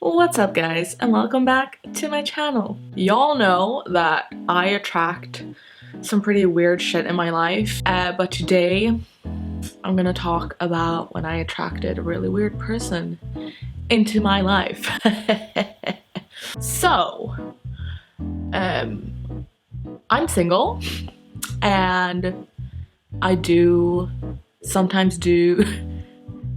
What's up guys, and welcome back to my channel. Y'all know that I attract some pretty weird shit in my life, but today I'm gonna talk about when I attracted a really weird person into my life. So, I'm single, and I do sometimes do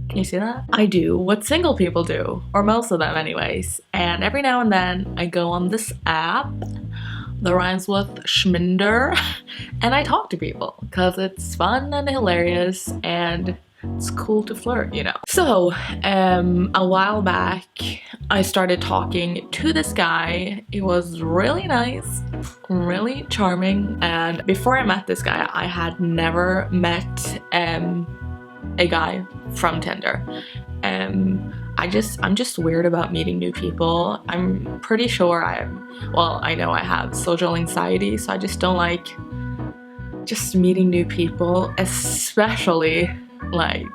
can you see that? I do what single people do, or most of them anyways, and every now and then I go on this app that rhymes with Schminder and I talk to people because it's fun and hilarious and it's cool to flirt, you know. So, a while back I started talking to this guy. He was really nice, really charming, and before I met this guy I had never met a guy from Tinder. I'm just weird about meeting new people. I'm pretty sure I know I have social anxiety, so I just don't like just meeting new people, especially like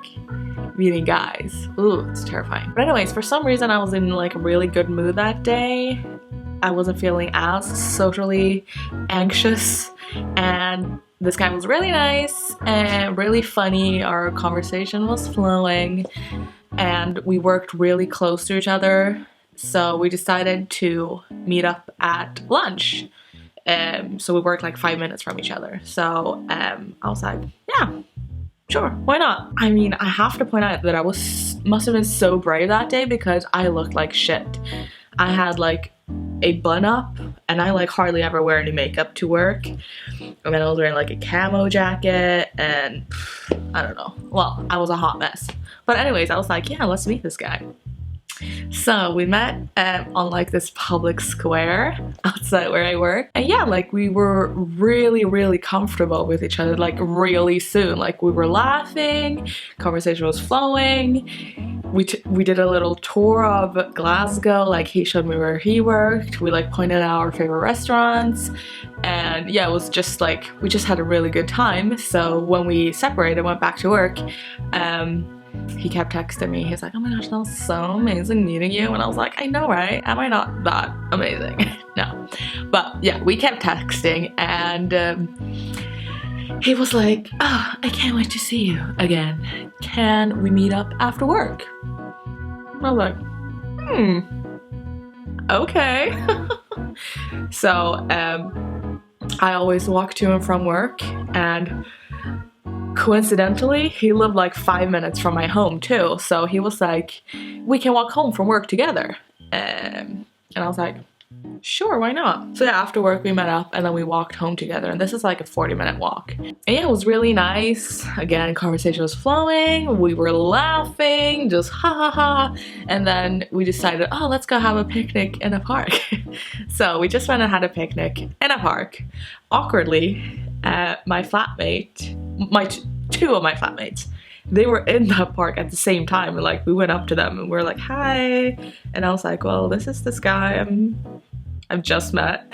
meeting guys. Ooh, it's terrifying. But anyways, for some reason I was in like a really good mood that day. I wasn't feeling as socially anxious, and this guy was really nice and really funny. Our conversation was flowing and we worked really close to each other. So we decided to meet up at lunch. So we worked like 5 minutes from each other. So I was like, yeah, sure, why not? I mean, I have to point out that I must have been so brave that day because I looked like shit. I had like a bun up and I like hardly ever wear any makeup to work, and then I was wearing like a camo jacket and I don't know, well, I was a hot mess. But anyways, I was like, yeah, let's meet this guy. So we met on like this public square outside where I work, and yeah, like we were really comfortable with each other like really soon. Like we were laughing, conversation was flowing. We did a little tour of Glasgow, like he showed me where he worked. We like pointed out our favorite restaurants, and yeah, it was just like we just had a really good time. So when we separated, went back to work, he kept texting me. He's like, oh my gosh, that was so amazing meeting you. And I was like, I know, right? Am I not that amazing? No. But yeah, we kept texting, and he was like, oh, I can't wait to see you again. Can we meet up after work? I was like, okay. So I always walk to and from work, and coincidentally, he lived like 5 minutes from my home too. So he was like, we can walk home from work together. And I was like, sure, why not? So yeah, after work we met up and then we walked home together, and this is like a 40-minute walk. And yeah, it was really nice. Again, conversation was flowing, we were laughing, just ha ha ha. And then we decided, oh, let's go have a picnic in a park. So we just went and had a picnic in a park. Awkwardly, my flatmate, two of my flatmates, they were in that park at the same time, and like we went up to them and we were like, hi, and I was like, well, this is this guy I've just met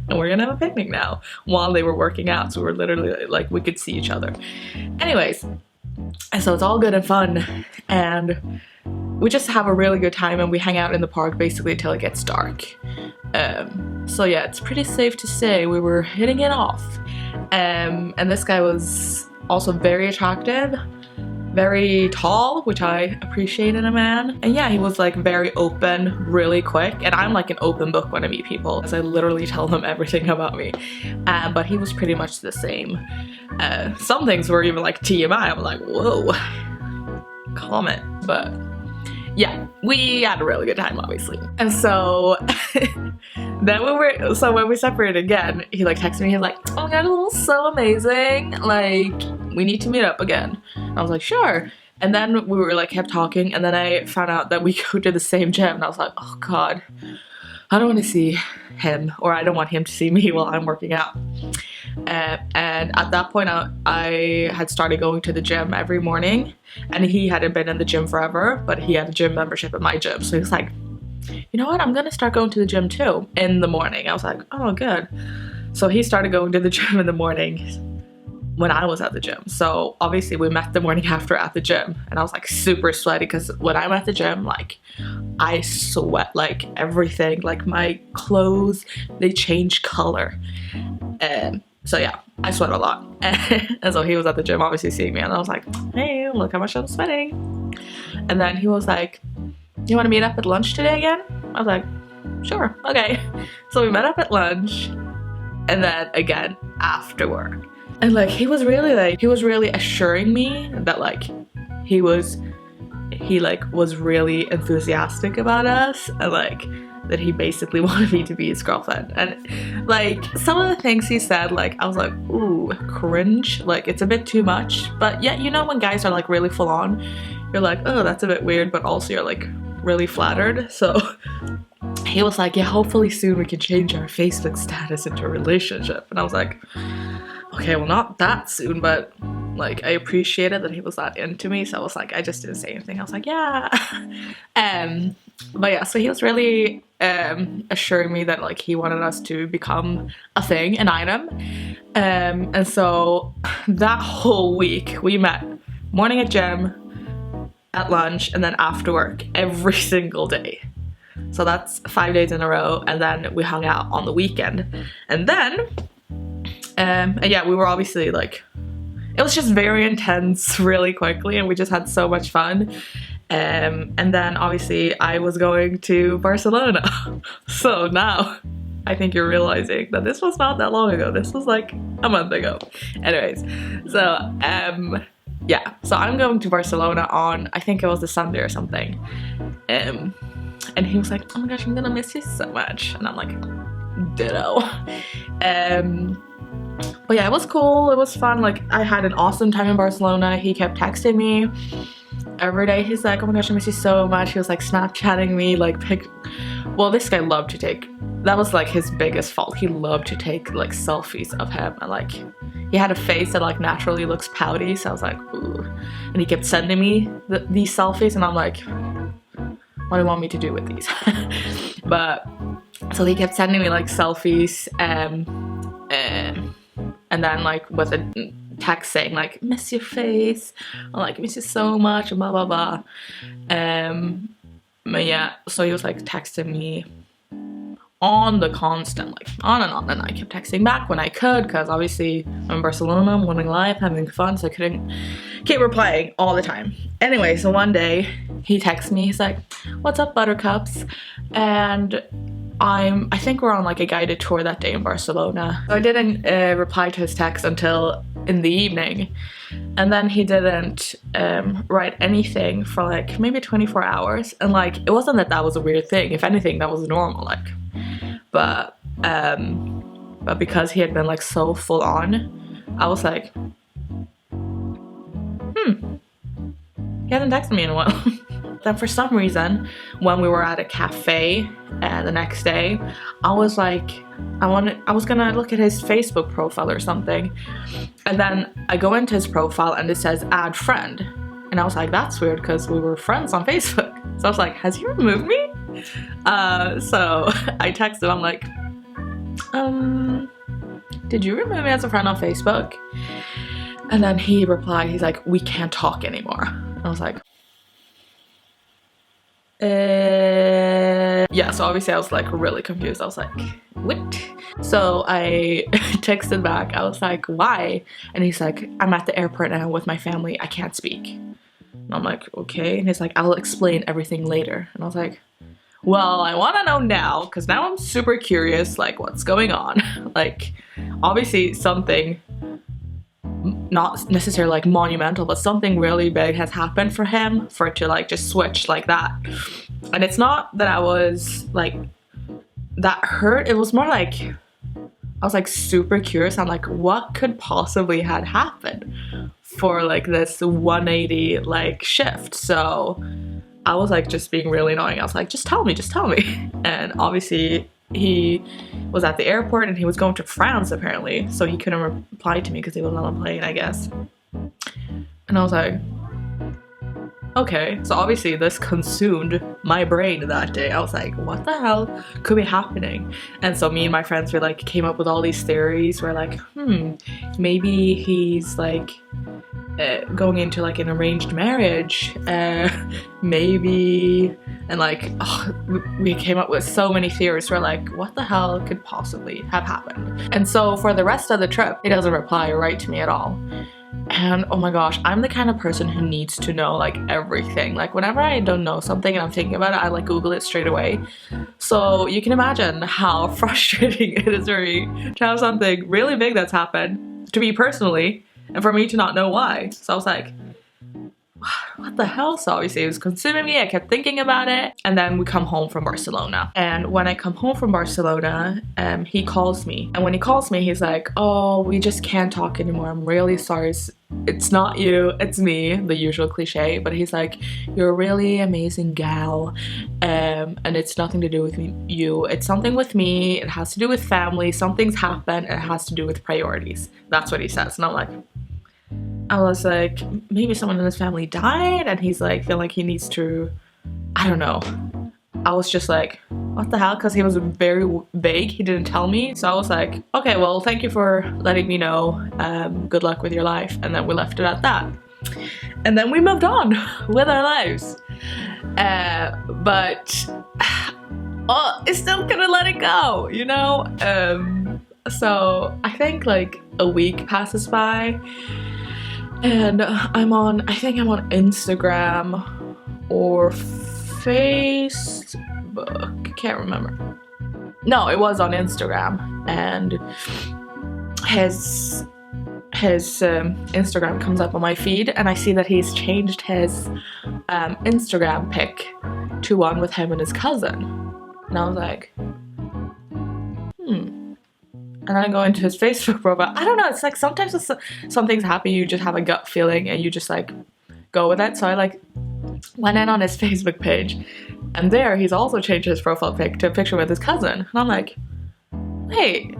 and we're gonna have a picnic now, while they were working out. So we were literally like, we could see each other. Anyways, and so it's all good and fun, and we just have a really good time, and we hang out in the park basically till it gets dark. So yeah, it's pretty safe to say we were hitting it off. And this guy was also very attractive, very tall, which I appreciate in a man. And yeah, he was like very open really quick, and I'm like an open book when I meet people, as I literally tell them everything about me. But he was pretty much the same. Some things were even like TMI. I'm like, whoa, comment. But yeah, we had a really good time, obviously. And so then when we separated again, he like texted me, he's like, oh my god, it was so amazing, like we need to meet up again. And I was like, sure. And then we were like kept talking, and then I found out that we go to the same gym, and I was like, oh god, I don't want to see him, or I don't want him to see me while I'm working out. And at that point I had started going to the gym every morning, and he hadn't been in the gym forever, but he had a gym membership at my gym. So he was like, you know what, I'm gonna start going to the gym too in the morning. I was like, oh, good. So he started going to the gym in the morning when I was at the gym. So obviously we met the morning after at the gym, and I was like super sweaty because when I'm at the gym, like I sweat like everything, like my clothes, they change color. So yeah, I sweat a lot. And so he was at the gym obviously seeing me, and I was like, hey, look how much I'm sweating. And then he was like, you want to meet up at lunch today again? I was like, sure, okay. So we met up at lunch, and then again after work. And like he was really assuring me that like he was really enthusiastic about us, and like that he basically wanted me to be his girlfriend. And like some of the things he said, like I was like, ooh, cringe, like it's a bit too much. But yeah, you know when guys are like really full on, you're like, oh, that's a bit weird, but also you're like really flattered. So he was like, yeah, hopefully soon we can change our Facebook status into a relationship. And I was like, okay, well, not that soon, but like I appreciated that he was that into me. So I was like, I just didn't say anything. I was like, yeah. But yeah, so he was really assuring me that like he wanted us to become a thing, an item. And so that whole week we met morning at gym, at lunch, and then after work every single day. So that's 5 days in a row, and then we hung out on the weekend. And then and yeah, we were obviously like, it was just very intense really quickly, and we just had so much fun. And then obviously I was going to Barcelona. So now I think you're realizing that this was not that long ago. This was like a month ago. Anyways, so yeah, so I'm going to Barcelona on, I think it was a Sunday or something. And he was like, oh my gosh, I'm gonna miss you so much. And I'm like, ditto. But yeah, it was cool, it was fun. Like I had an awesome time in Barcelona. He kept texting me every day. He's like, oh my gosh, I miss you so much. He was like Snapchatting me, like well, this guy loved to take, that was like his biggest fault. He loved to take like selfies of him, and like he had a face that like naturally looks pouty. So I was like, ooh. And he kept sending me these selfies, and I'm like, what do you want me to do with these? But so he kept sending me like selfies, and then like with a text saying like, miss your face, or like miss you so much, and blah blah blah. But yeah, so he was like texting me on the constant, like on, and I kept texting back when I could, because obviously I'm in Barcelona, I'm living life, having fun, so I couldn't keep replying all the time. Anyway, so one day he texts me, he's like, what's up, buttercups? And I think we're on like a guided tour that day in Barcelona. So I didn't reply to his text until in the evening, and then he didn't write anything for like maybe 24 hours. And like it wasn't that that was a weird thing, if anything that was normal, like, but because he had been like so full on, I was like, he hasn't texted me in a while. Then for some reason, when we were at a cafe the next day, I was like, I was gonna look at his Facebook profile or something, and then I go into his profile and it says add friend, and I was like, that's weird because we were friends on Facebook. So I was like, has he removed me? So I texted, I'm like, did you remove me as a friend on Facebook? And then he replied, he's like, we can't talk anymore. And I was like, yeah, so obviously I was like really confused. I was like, what? So I texted back, I was like, why? And he's like, I'm at the airport now with my family, I can't speak. And I'm like, okay. And he's like, I'll explain everything later. And I was like, well, I want to know now, because now I'm super curious, like what's going on. Like obviously something, not necessarily like monumental, but something really big has happened for him for it to like just switch like that. And it's not that I was like that hurt, it was more like I was like super curious. I'm like, what could possibly had happened for like this 180 like shift? So I was like just being really annoying. I was like, just tell me. And obviously he was at the airport and he was going to France apparently, so he couldn't reply to me because he was on a plane, I guess. And I was like, okay, so obviously this consumed my brain that day. I was like, what the hell could be happening? And so me and my friends were like, came up with all these theories. We're like, maybe he's like going into like an arranged marriage, maybe, and like we came up with so many theories. We're like, what the hell could possibly have happened? And so for the rest of the trip, he doesn't reply or write to me at all. And oh my gosh, I'm the kind of person who needs to know like everything. Like whenever I don't know something and I'm thinking about it, I like Google it straight away. So you can imagine how frustrating it is for me to have something really big that's happened to me personally and for me to not know why. So I was like, what the hell? So obviously it was consuming me. I kept thinking about it. And then we come home from Barcelona. And when I come home from Barcelona, he calls me. And when he calls me, he's like, oh, we just can't talk anymore. I'm really sorry. It's not you, it's me. The usual cliche. But he's like, you're a really amazing gal. And it's nothing to do with you. It's something with me. It has to do with family. Something's happened. And it has to do with priorities. That's what he says. And I'm like, I was like, maybe someone in his family died and he's like, feel like he needs to, I don't know. I was just like, what the hell? Because he was very vague. He didn't tell me. So I was like, okay, well, thank you for letting me know. Good luck with your life. And then we left it at that. And then we moved on with our lives. But I still couldn't let it go, you know? So I think like a week passes by. And I think I'm on Instagram or Facebook, can't remember. No, it was on Instagram, and his Instagram comes up on my feed, and I see that he's changed his Instagram pic to one with him and his cousin. And I was like, And then I go into his Facebook profile. I don't know, it's like sometimes some things happen, you just have a gut feeling and you just like go with it. So I like went in on his Facebook page, and there he's also changed his profile pic to a picture with his cousin. And I'm like, wait,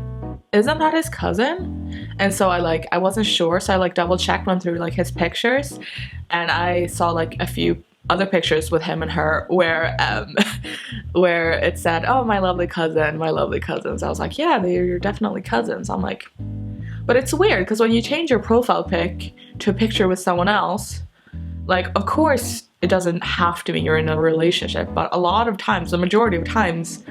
isn't that his cousin? And so I wasn't sure, so I like double checked, went through like his pictures, and I saw like a few other pictures with him and her where it said, oh, my lovely cousin, my lovely cousins. I was like, yeah, you're definitely cousins. I'm like, but it's weird because when you change your profile pic to a picture with someone else, like, of course it doesn't have to mean you're in a relationship, but a lot of times, the majority of times,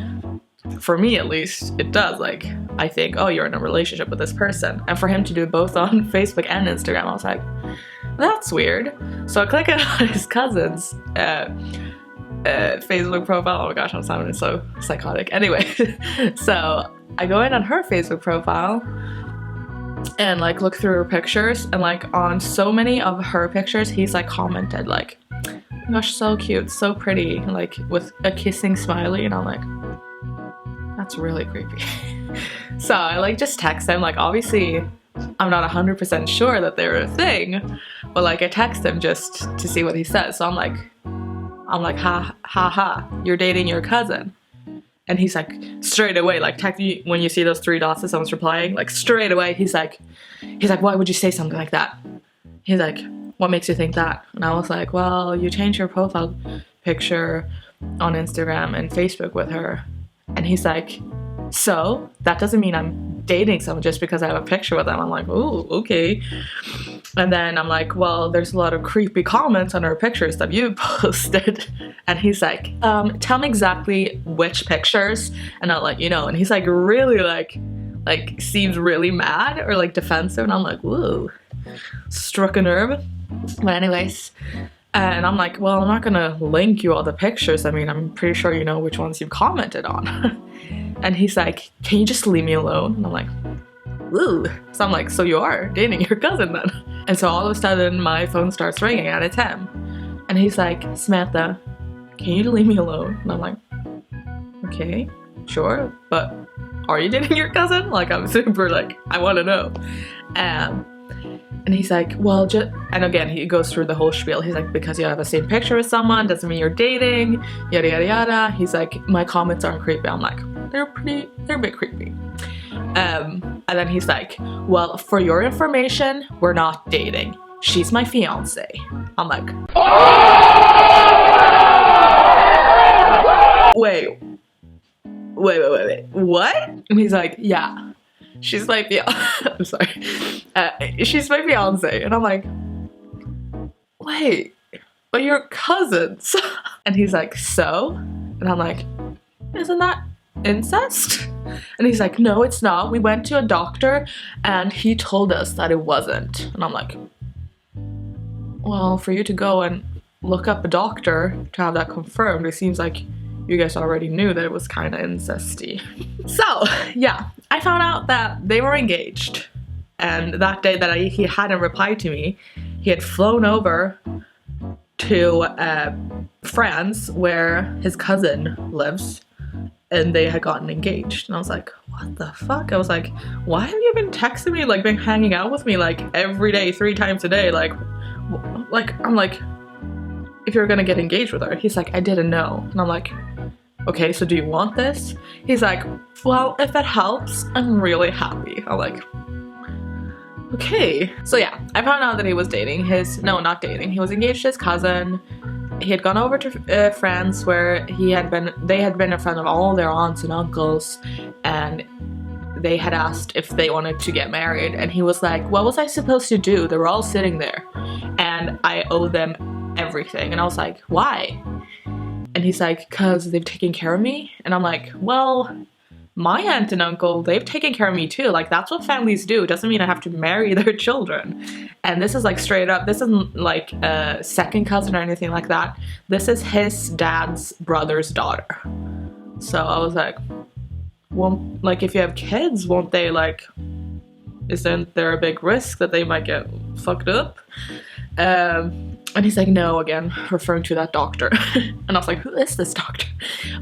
for me at least, it does. Like, I think, oh, you're in a relationship with this person. And for him to do it both on Facebook and Instagram, I was like, that's weird. So I click on his cousin's Facebook profile. Oh my gosh, I'm sounding so psychotic. Anyway, so I go in on her Facebook profile and like look through her pictures, and like on so many of her pictures, he's like commented like, oh my gosh, so cute, so pretty, like with a kissing smiley, and I'm like, that's really creepy. So I like just text him, like obviously I'm not 100% sure that they're a thing, but like I text him just to see what he says. So I'm like, ha, you're dating your cousin. And he's like, straight away, like text you when you see those three dots that someone's replying, like straight away, he's like, why would you say something like that? He's like, what makes you think that? And I was like, well, you changed your profile picture on Instagram and Facebook with her. And he's like, so that doesn't mean I'm dating someone just because I have a picture with them. I'm like, oh, okay. And then I'm like, well, there's a lot of creepy comments on her pictures that you posted. And he's like, tell me exactly which pictures and I'll let you know. And he's like really like seems really mad or like defensive. And I'm like, whoa, struck a nerve. But anyways, and I'm like, well, I'm not gonna link you all the pictures. I mean, I'm pretty sure you know which ones you've commented on. And he's like, can you just leave me alone? And I'm like, woo. So I'm like, so you are dating your cousin then? And so all of a sudden my phone starts ringing and it's him. And he's like, Samantha, can you leave me alone? And I'm like, okay, sure, but are you dating your cousin? Like, I'm super like, I want to know. And he's like, well, and again, he goes through the whole spiel. He's like, because you have the same picture with someone doesn't mean you're dating, yada, yada, yada. He's like, my comments aren't creepy. I'm like, they're a bit creepy. And then he's like, well, for your information, we're not dating. she's my fiance. I'm like, wait, what? And he's like, yeah, she's my I'm sorry, she's my fiance. And I'm like, wait, but you're cousins. And he's like, so? And I'm like, isn't that incest? And he's like, no, it's not. We went to a doctor and he told us that it wasn't. And I'm like, well, for you to go and look up a doctor to have that confirmed, it seems like you guys already knew that it was kind of incesty. So yeah, I found out that they were engaged, and that day that he hadn't replied to me, he had flown over to France where his cousin lives, and they had gotten engaged. And I was like, what the fuck? I was like, why have you been texting me, like been hanging out with me like every day, 3 times a day? Like I'm like, if you're gonna get engaged with her. He's like, I didn't know. And I'm like, okay, so do you want this? He's like, well, if it helps, I'm really happy. I'm like, okay. So yeah, I found out that he was dating not dating. He was engaged to his cousin. He had gone over to France where they had been in front of all their aunts and uncles, and they had asked if they wanted to get married. And he was like, what was I supposed to do? They were all sitting there and I owe them everything. And I was like, why? And he's like, because they've taken care of me. And I'm like, well, my aunt and uncle, they've taken care of me too. Like, that's what families do. It doesn't mean I have to marry their children. And this is like straight up, this isn't like a second cousin or anything like that. This is his dad's brother's daughter. So I was like, well, like, if you have kids, won't they, like, isn't there a big risk that they might get fucked up? And he's like, no, again, referring to that doctor. And I was like, who is this doctor?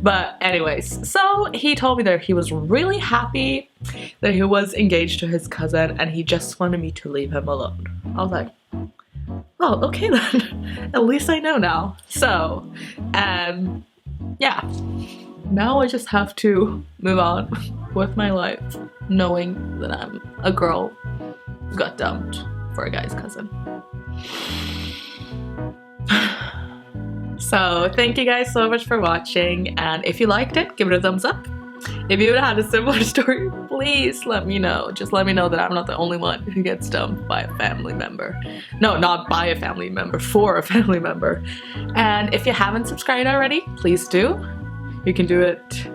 But anyways, so he told me that he was really happy that he was engaged to his cousin and he just wanted me to leave him alone. I was like, oh, okay then. At least I know now. So, yeah. Now I just have to move on with my life, knowing that I'm a girl who got dumped for a guy's cousin. So thank you guys so much for watching, and if you liked it, give it a thumbs up. If you had a similar story, please let me know. Just let me know that I'm not the only one who gets dumped by a family member. No, not by a family member, for a family member. And if you haven't subscribed already, please do. You can do it,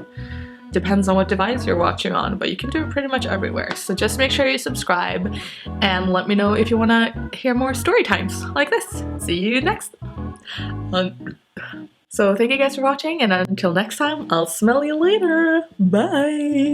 depends on what device you're watching on, but you can do it pretty much everywhere. So just make sure you subscribe and let me know if you want to hear more story times like this. See you next time. So thank you guys for watching, and until next time, I'll smell you later. Bye!